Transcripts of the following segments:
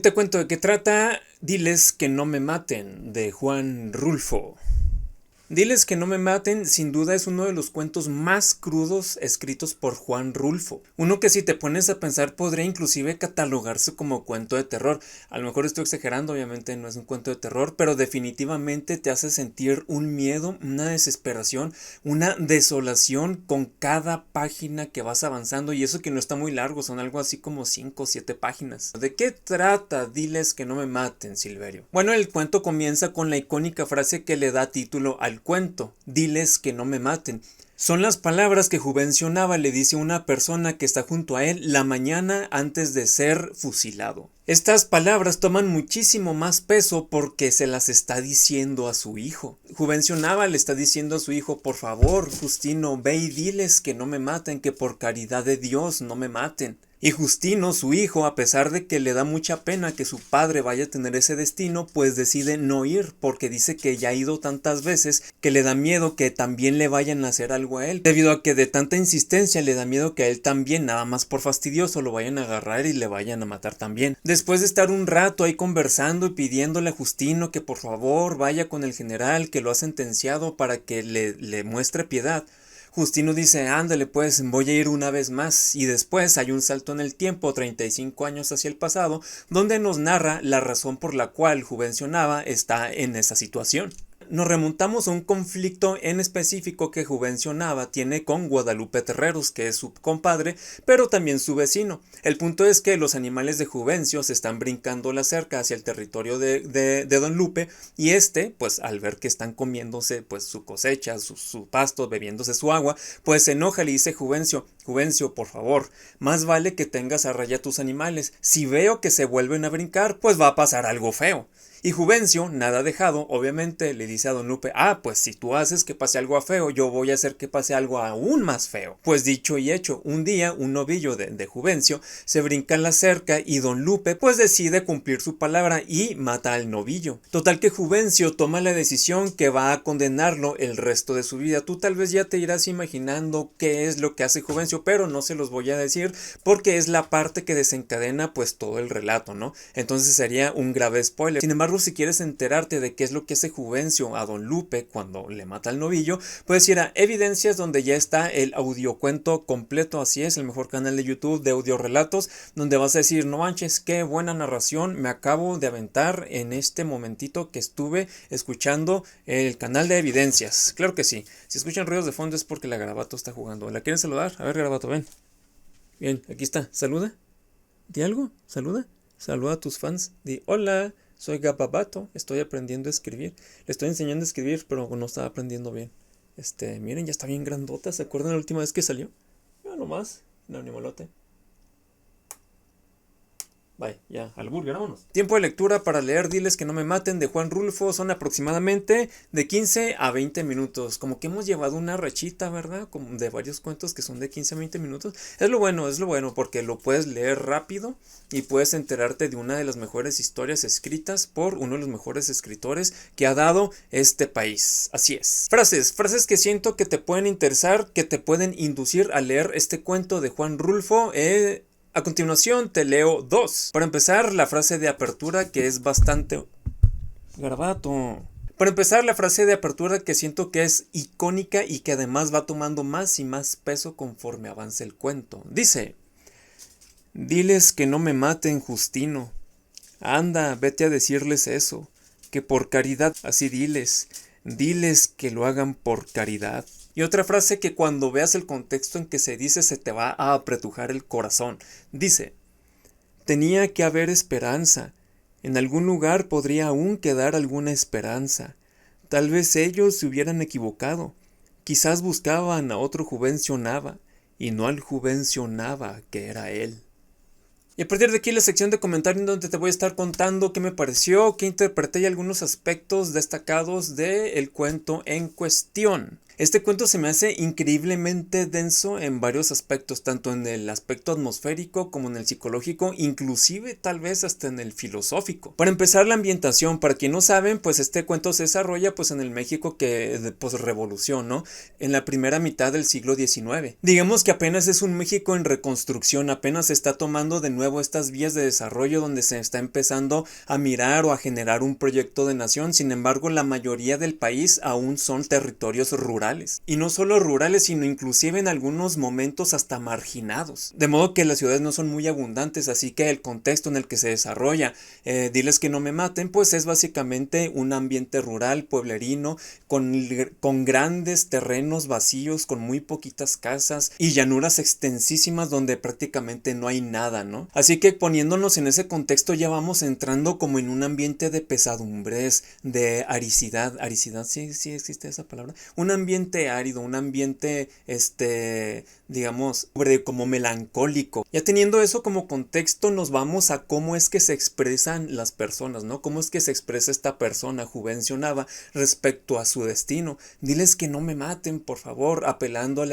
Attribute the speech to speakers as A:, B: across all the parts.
A: Te cuento de qué trata. Diles que no me maten, de Juan Rulfo. Diles que no me maten, sin duda es uno de los cuentos más crudos escritos por Juan Rulfo. Uno que si te pones a pensar podría inclusive catalogarse como cuento de terror. A lo mejor estoy exagerando, obviamente no es un cuento de terror, pero definitivamente te hace sentir un miedo, una desesperación, una desolación con cada página que vas avanzando. Y eso que no está muy largo, son algo así como 5 o 7 páginas. ¿De qué trata Diles que no me maten, Silverio? Bueno, el cuento comienza con la icónica frase que le da título al cuento: diles que no me maten. Son las palabras que Juvencio Nava le dice a una persona que está junto a él la mañana antes de ser fusilado. Estas palabras toman muchísimo más peso porque se las está diciendo a su hijo. Juvencio Nava le está diciendo a su hijo: por favor, Justino, ve y diles que no me maten, que por caridad de Dios no me maten. Y Justino, su hijo, a pesar de que le da mucha pena que su padre vaya a tener ese destino, pues decide no ir, porque dice que ya ha ido tantas veces que le da miedo que también le vayan a hacer algo a él. Debido a que de tanta insistencia le da miedo que a él también, nada más por fastidioso, lo vayan a agarrar y le vayan a matar también. Después de estar un rato ahí conversando y pidiéndole a Justino que por favor vaya con el general que lo ha sentenciado para que le muestre piedad, Justino dice: ándale pues, voy a ir una vez más. Y después hay un salto en el tiempo, 35 años hacia el pasado, donde nos narra la razón por la cual Juvencio Nava está en esa situación. Nos remontamos a un conflicto en específico que Juvencio Nava tiene con Guadalupe Terreros, que es su compadre, pero también su vecino. El punto es que los animales de Juvencio se están brincando la cerca hacia el territorio de Don Lupe, y pues al ver que están comiéndose pues su cosecha, su pasto, bebiéndose su agua, pues se enoja y le dice: Juvencio, por favor, más vale que tengas a raya tus animales. Si veo que se vuelven a brincar, pues va a pasar algo feo. Y Juvencio, nada dejado, obviamente le dice a Don Lupe: pues si tú haces que pase algo feo, yo voy a hacer que pase algo aún más feo. Pues dicho y hecho, un día un novillo de Juvencio se brinca en la cerca y Don Lupe pues decide cumplir su palabra y mata al novillo. Total que Juvencio toma la decisión que va a condenarlo el resto de su vida. Tú tal vez ya te irás imaginando qué es lo que hace Juvencio, pero no se los voy a decir porque es la parte que desencadena pues todo el relato, ¿no? Entonces sería un grave spoiler. Sin embargo, si quieres enterarte de qué es lo que hace Juvencio a Don Lupe cuando le mata al novillo, puedes ir a Evidencias, donde ya está el audiocuento completo. Así es, el mejor canal de YouTube de audiorelatos, donde vas a decir: no manches, qué buena narración me acabo de aventar en este momentito que estuve escuchando el canal de Evidencias. Claro que sí. Si escuchan ruidos de fondo es porque la Garabato está jugando. ¿La quieren saludar? A ver, Garabato, ven. Bien, aquí está. ¿Saluda? ¿Di algo? ¿Saluda? Saluda a tus fans. Di: hola, soy Gababato, estoy aprendiendo a escribir. Le estoy enseñando a escribir, pero no estaba aprendiendo bien. Miren, ya está bien grandota. ¿Se acuerdan la última vez que salió? Ya nomás, no, ni molote. Bye, ya, al burger, vámonos. Tiempo de lectura para leer Diles que no me maten, de Juan Rulfo, son aproximadamente de 15 a 20 minutos. Como que hemos llevado una rachita, ¿verdad? Como de varios cuentos que son de 15 a 20 minutos. Es lo bueno, porque lo puedes leer rápido y puedes enterarte de una de las mejores historias escritas por uno de los mejores escritores que ha dado este país. Así es. Frases que siento que te pueden interesar, que te pueden inducir a leer este cuento de Juan Rulfo. A continuación te leo 2. Para empezar, la frase de apertura, que es bastante... Garabato. Para empezar, la frase de apertura que siento que es icónica y que además va tomando más y más peso conforme avanza el cuento. Dice: diles que no me maten, Justino. Anda, vete a decirles eso, que por caridad, así diles que lo hagan por caridad. Y otra frase que cuando veas el contexto en que se dice se te va a apretujar el corazón. Dice: tenía que haber esperanza. En algún lugar podría aún quedar alguna esperanza. Tal vez ellos se hubieran equivocado. Quizás buscaban a otro Juvencio Nava, y no al Juvencio Nava que era él. Y a partir de aquí la sección de comentarios, donde te voy a estar contando qué me pareció, qué interpreté y algunos aspectos destacados del cuento en cuestión. Este cuento se me hace increíblemente denso en varios aspectos, tanto en el aspecto atmosférico como en el psicológico, inclusive tal vez hasta en el filosófico. Para empezar, la ambientación, para quien no saben, pues este cuento se desarrolla pues en el México que de posrevolución, ¿no? En la primera mitad del siglo XIX. Digamos que apenas es un México en reconstrucción, apenas se está tomando de nuevo estas vías de desarrollo donde se está empezando a mirar o a generar un proyecto de nación. Sin embargo, la mayoría del país aún son territorios rurales. Y no solo rurales, sino inclusive en algunos momentos hasta marginados. De modo que las ciudades no son muy abundantes, así que el contexto en el que se desarrolla, diles que no me maten, pues es básicamente un ambiente rural, pueblerino, con grandes terrenos vacíos, con muy poquitas casas y llanuras extensísimas donde prácticamente no hay nada, ¿no? Así que poniéndonos en ese contexto ya vamos entrando como en un ambiente de pesadumbres, de aricidad, sí existe esa palabra, un ambiente árido, un ambiente, digamos, como melancólico. Ya teniendo eso como contexto, nos vamos a cómo es que se expresan las personas, ¿no? Cómo es que se expresa esta persona, Juvencio Nava, respecto a su destino. Diles que no me maten, por favor, apelando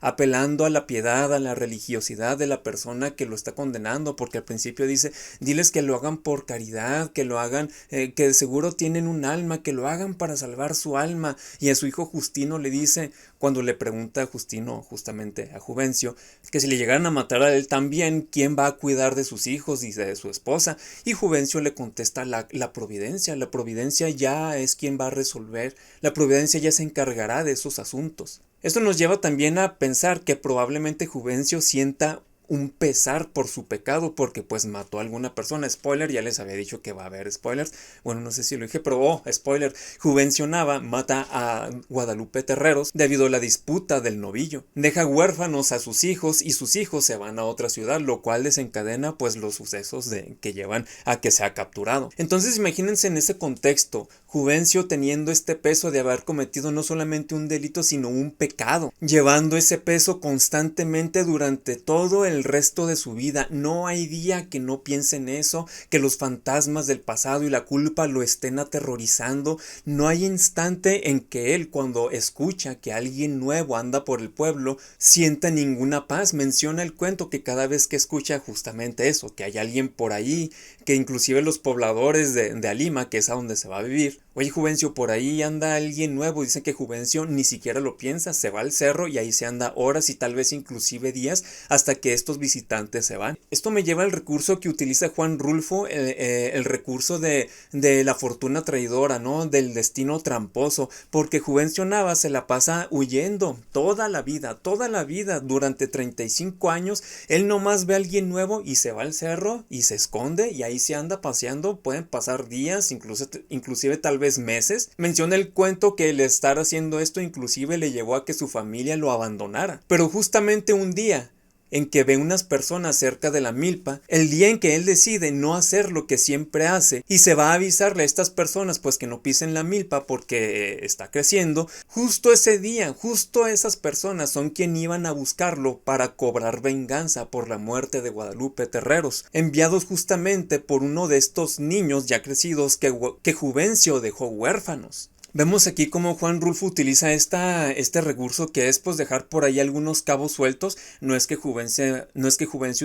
A: apelando a la piedad, a la religiosidad de la persona que lo está condenando, porque al principio dice, diles que lo hagan por caridad, que lo hagan, que de seguro tienen un alma, que lo hagan para salvar su alma. Y a su hijo Justino le dice, cuando le pregunta a Justino, justamente a Juvencio, que si le llegaran a matar a él también, ¿quién va a cuidar de sus hijos y de su esposa? Y Juvencio le contesta la providencia ya es quien va a resolver, la providencia ya se encargará de esos asuntos. Esto nos lleva también a pensar que probablemente Juvencio sienta un pesar por su pecado porque pues mató a alguna persona. Spoiler, ya les había dicho que va a haber spoilers. Bueno, no sé si lo dije, pero spoiler. Juvencio Nava mata a Guadalupe Terreros debido a la disputa del novillo. Deja huérfanos a sus hijos y sus hijos se van a otra ciudad, lo cual desencadena pues los sucesos que llevan a que sea capturado. Entonces imagínense en ese contexto, Juvencio teniendo este peso de haber cometido no solamente un delito sino un pecado, llevando ese peso constantemente durante todo el resto de su vida. No hay día que no piense en eso, que los fantasmas del pasado y la culpa lo estén aterrorizando. No hay instante en que él, cuando escucha que alguien nuevo anda por el pueblo, sienta ninguna paz. Menciona el cuento que cada vez que escucha justamente eso, que hay alguien por ahí, que inclusive los pobladores de Alima, que es a donde se va a vivir, oye Juvencio, por ahí anda alguien nuevo. Dicen que Juvencio ni siquiera lo piensa, se va al cerro y ahí se anda horas y tal vez inclusive días hasta que estos visitantes se van. Esto me lleva al recurso que utiliza Juan Rulfo, el recurso de la fortuna traidora, ¿no? Del destino tramposo, porque Juvencio Nava se la pasa huyendo toda la vida, durante 35 años, él nomás ve a alguien nuevo y se va al cerro y se esconde y ahí se anda paseando. Pueden pasar días, inclusive tal vez meses. Menciona el cuento que el estar haciendo esto inclusive le llevó a que su familia lo abandonara. Pero justamente un día en que ve unas personas cerca de la milpa, el día en que él decide no hacer lo que siempre hace y se va a avisarle a estas personas pues que no pisen la milpa porque está creciendo, justo ese día, justo esas personas son quien iban a buscarlo para cobrar venganza por la muerte de Guadalupe Terreros, enviados justamente por uno de estos niños ya crecidos que Juvencio dejó huérfanos. Vemos aquí cómo Juan Rulfo utiliza este recurso que es pues dejar por ahí algunos cabos sueltos. No es que Juvencio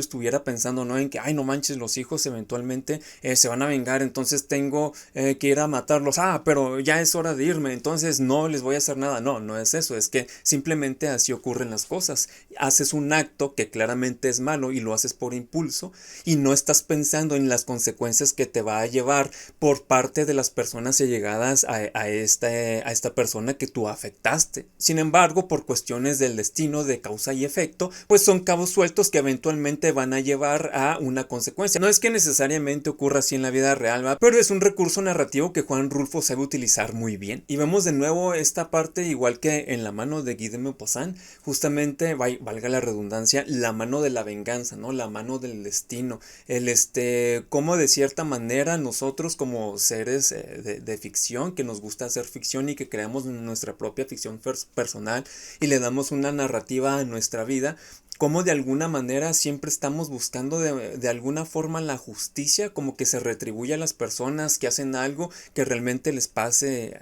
A: estuviera pensando, ¿no? En que, ay, no manches, los hijos eventualmente se van a vengar, entonces tengo que ir a matarlos. Ah, pero ya es hora de irme, entonces no les voy a hacer nada. No, no es eso, es que simplemente así ocurren las cosas. Haces un acto que claramente es malo y lo haces por impulso y no estás pensando en las consecuencias que te va a llevar por parte de las personas allegadas a esta persona que tú afectaste. Sin embargo, por cuestiones del destino, de causa y efecto, pues son cabos sueltos que eventualmente van a llevar a una consecuencia. No es que necesariamente ocurra así en la vida real, ¿va? Pero es un recurso narrativo que Juan Rulfo sabe utilizar muy bien. Y vemos de nuevo esta parte, igual que en La mano de Guy de Maupassant, justamente, valga la redundancia, la mano de la venganza, ¿no? La mano del destino. Cómo de cierta manera nosotros como seres de ficción, que nos gusta hacer ficción y que creamos nuestra propia ficción personal y le damos una narrativa a nuestra vida, como de alguna manera siempre estamos buscando de alguna forma la justicia, como que se retribuye a las personas que hacen algo que realmente les pase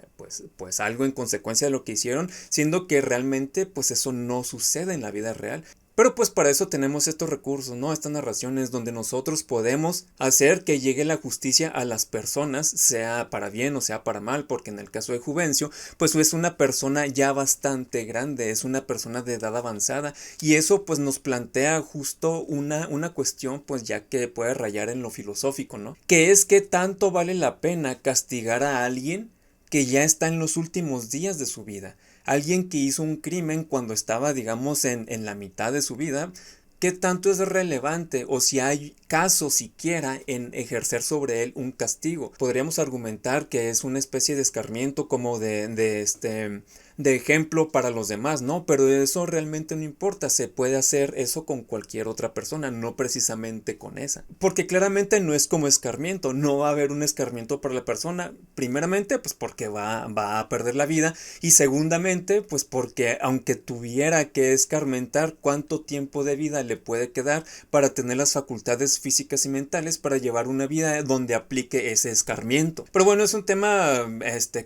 A: pues algo en consecuencia de lo que hicieron, siendo que realmente pues eso no sucede en la vida real. Pero pues para eso tenemos estos recursos, ¿no? Estas narraciones donde nosotros podemos hacer que llegue la justicia a las personas, sea para bien o sea para mal, porque en el caso de Juvencio, pues es una persona ya bastante grande, es una persona de edad avanzada, y eso pues nos plantea justo una cuestión pues ya que puede rayar en lo filosófico, ¿no? Que es que tanto vale la pena castigar a alguien que ya está en los últimos días de su vida. Alguien que hizo un crimen cuando estaba, digamos, en la mitad de su vida, ¿qué tanto es relevante o si hay caso siquiera en ejercer sobre él un castigo? Podríamos argumentar que es una especie de escarmiento como de ejemplo para los demás, ¿no? Pero eso realmente no importa, se puede hacer eso con cualquier otra persona, no precisamente con esa. Porque claramente no es como escarmiento, no va a haber un escarmiento para la persona, primeramente pues porque va a perder la vida y segundamente pues porque aunque tuviera que escarmentar, ¿cuánto tiempo de vida le puede quedar para tener las facultades físicas y mentales para llevar una vida donde aplique ese escarmiento? Pero bueno, es un tema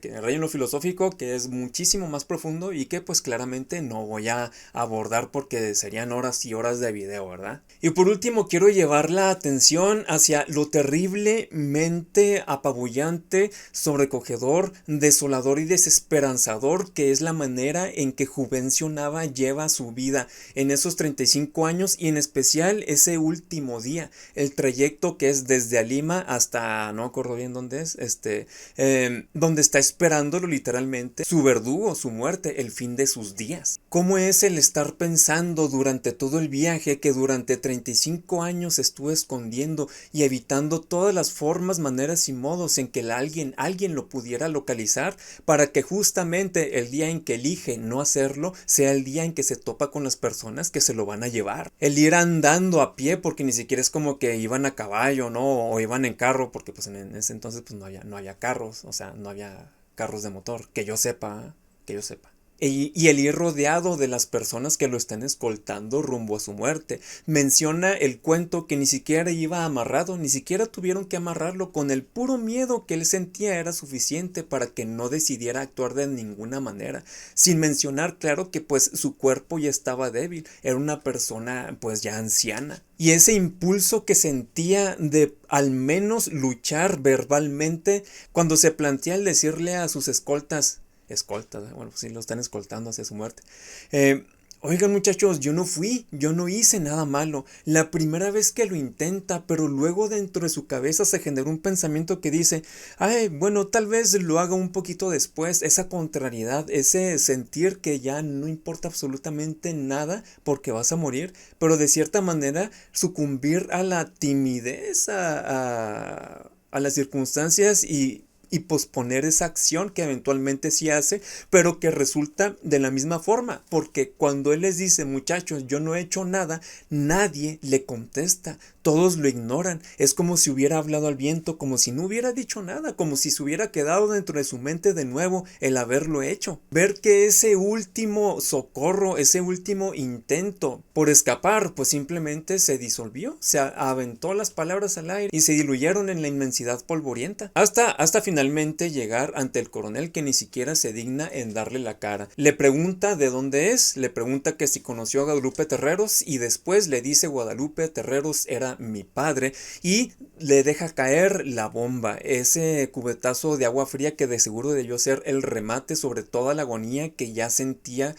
A: que raya en lo filosófico que es muchísimo más profundo y que pues claramente no voy a abordar porque serían horas y horas de video, ¿verdad? Y por último quiero llevar la atención hacia lo terriblemente apabullante, sobrecogedor, desolador y desesperanzador que es la manera en que Juvencio Nava lleva su vida en esos 35 años y en especial ese último día, el trayecto que es desde Lima hasta, no me acuerdo bien dónde es, donde está esperándolo literalmente su verdugo, su muerte, el fin de sus días. ¿Cómo es el estar pensando durante todo el viaje que durante 35 años estuvo escondiendo y evitando todas las formas, maneras y modos en que alguien lo pudiera localizar para que justamente el día en que elige no hacerlo sea el día en que se topa con las personas que se lo van a llevar? El ir andando a pie porque ni siquiera es como que iban a caballo, ¿no? O iban en carro porque pues en ese entonces pues no había carros, o sea, no había carros de motor, que yo sepa. Y el ir rodeado de las personas que lo están escoltando rumbo a su muerte. Menciona el cuento que ni siquiera iba amarrado, ni siquiera tuvieron que amarrarlo, con el puro miedo que él sentía era suficiente para que no decidiera actuar de ninguna manera, sin mencionar claro que pues su cuerpo ya estaba débil, era una persona pues ya anciana. Y ese impulso que sentía de al menos luchar verbalmente cuando se plantea el decirle a sus escoltas, bueno, pues sí lo están escoltando hacia su muerte. Oigan muchachos, yo no hice nada malo. La primera vez que lo intenta, pero luego dentro de su cabeza se generó un pensamiento que dice, ay, bueno, tal vez lo haga un poquito después. Esa contrariedad, ese sentir que ya no importa absolutamente nada porque vas a morir, pero de cierta manera sucumbir a la timidez, a las circunstancias y posponer esa acción que eventualmente sí hace, pero que resulta de la misma forma, porque cuando él les dice, muchachos, yo no he hecho nada, nadie le contesta, todos lo ignoran, es como si hubiera hablado al viento, como si no hubiera dicho nada, como si se hubiera quedado dentro de su mente de nuevo el haberlo hecho. Ver que ese último socorro, ese último intento por escapar, pues simplemente se disolvió, se aventó las palabras al aire y se diluyeron en la inmensidad polvorienta, hasta finalmente llegar ante el coronel, que ni siquiera se digna en darle la cara. Le pregunta de dónde es, le pregunta que si conoció a Guadalupe Terreros y después le dice Guadalupe Terreros era mi padre y le deja caer la bomba, ese cubetazo de agua fría que de seguro debió ser el remate sobre toda la agonía que ya sentía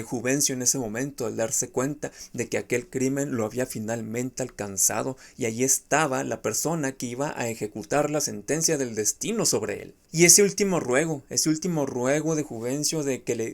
A: Juvencio en ese momento, al darse cuenta de que aquel crimen lo había finalmente alcanzado y allí estaba la persona que iba a ejecutar la sentencia del destino sobre él. Y ese último ruego de Juvencio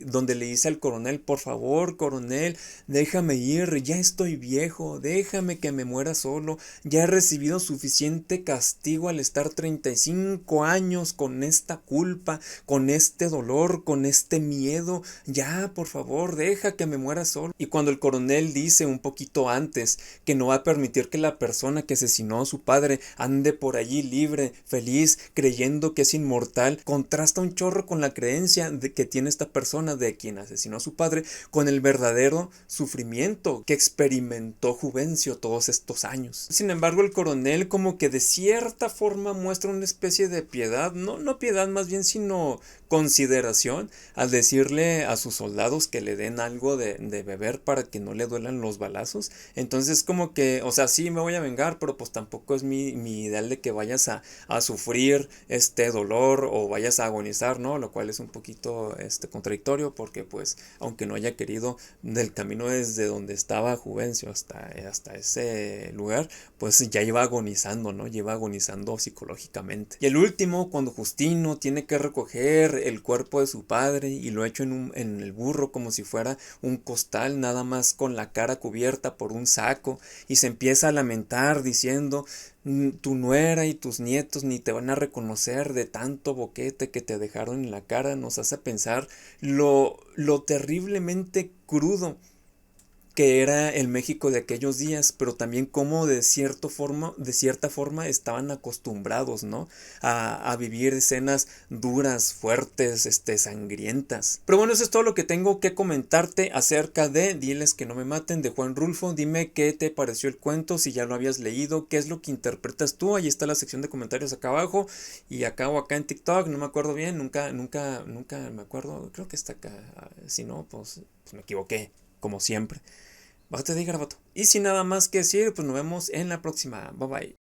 A: donde le dice al coronel, por favor, coronel, déjame ir, ya estoy viejo, déjame que me muera solo, ya he recibido suficiente castigo al estar 35 años con esta culpa, con este dolor, con este miedo, ya, por favor, deja que me muera solo. Y cuando el coronel dice un poquito antes que no va a permitir que la persona que asesinó a su padre ande por allí libre, feliz, creyendo que es inmortal, contrasta un chorro con la creencia de que tiene esta persona de quien asesinó a su padre, con el verdadero sufrimiento que experimentó Juvencio todos estos años. Sin embargo, el coronel como que de cierta forma muestra una especie de piedad, no piedad más bien, sino consideración, al decirle a sus soldados que le den algo de beber para que no le duelan los balazos. Entonces como que, o sea, sí me voy a vengar, pero pues tampoco es mi ideal de que vayas a sufrir este dolor o vayas a agonizar, ¿no? Lo cual es un poquito contradictorio, porque pues aunque no haya querido, del camino desde donde estaba Juvencio hasta ese lugar, pues ya iba agonizando, ¿no? Lleva agonizando psicológicamente. Y el último, cuando Justino tiene que recoger el cuerpo de su padre y lo echa en el burro como si fuera un costal, nada más con la cara cubierta por un saco, y se empieza a lamentar diciendo: tu nuera y tus nietos ni te van a reconocer de tanto boquete que te dejaron en la cara. Nos hace pensar lo terriblemente crudo que era el México de aquellos días, pero también cómo de cierta forma estaban acostumbrados, ¿no? A vivir escenas duras, fuertes, sangrientas. Pero bueno, eso es todo lo que tengo que comentarte acerca de Diles que no me maten, de Juan Rulfo. Dime qué te pareció el cuento, si ya lo habías leído, qué es lo que interpretas tú. Ahí está la sección de comentarios acá abajo, y acá o acá en TikTok, no me acuerdo bien, nunca me acuerdo, creo que está acá. Si no, pues me equivoqué, como siempre. Bájate de ahí, garabato. Y sin nada más que decir, pues nos vemos en la próxima. Bye bye.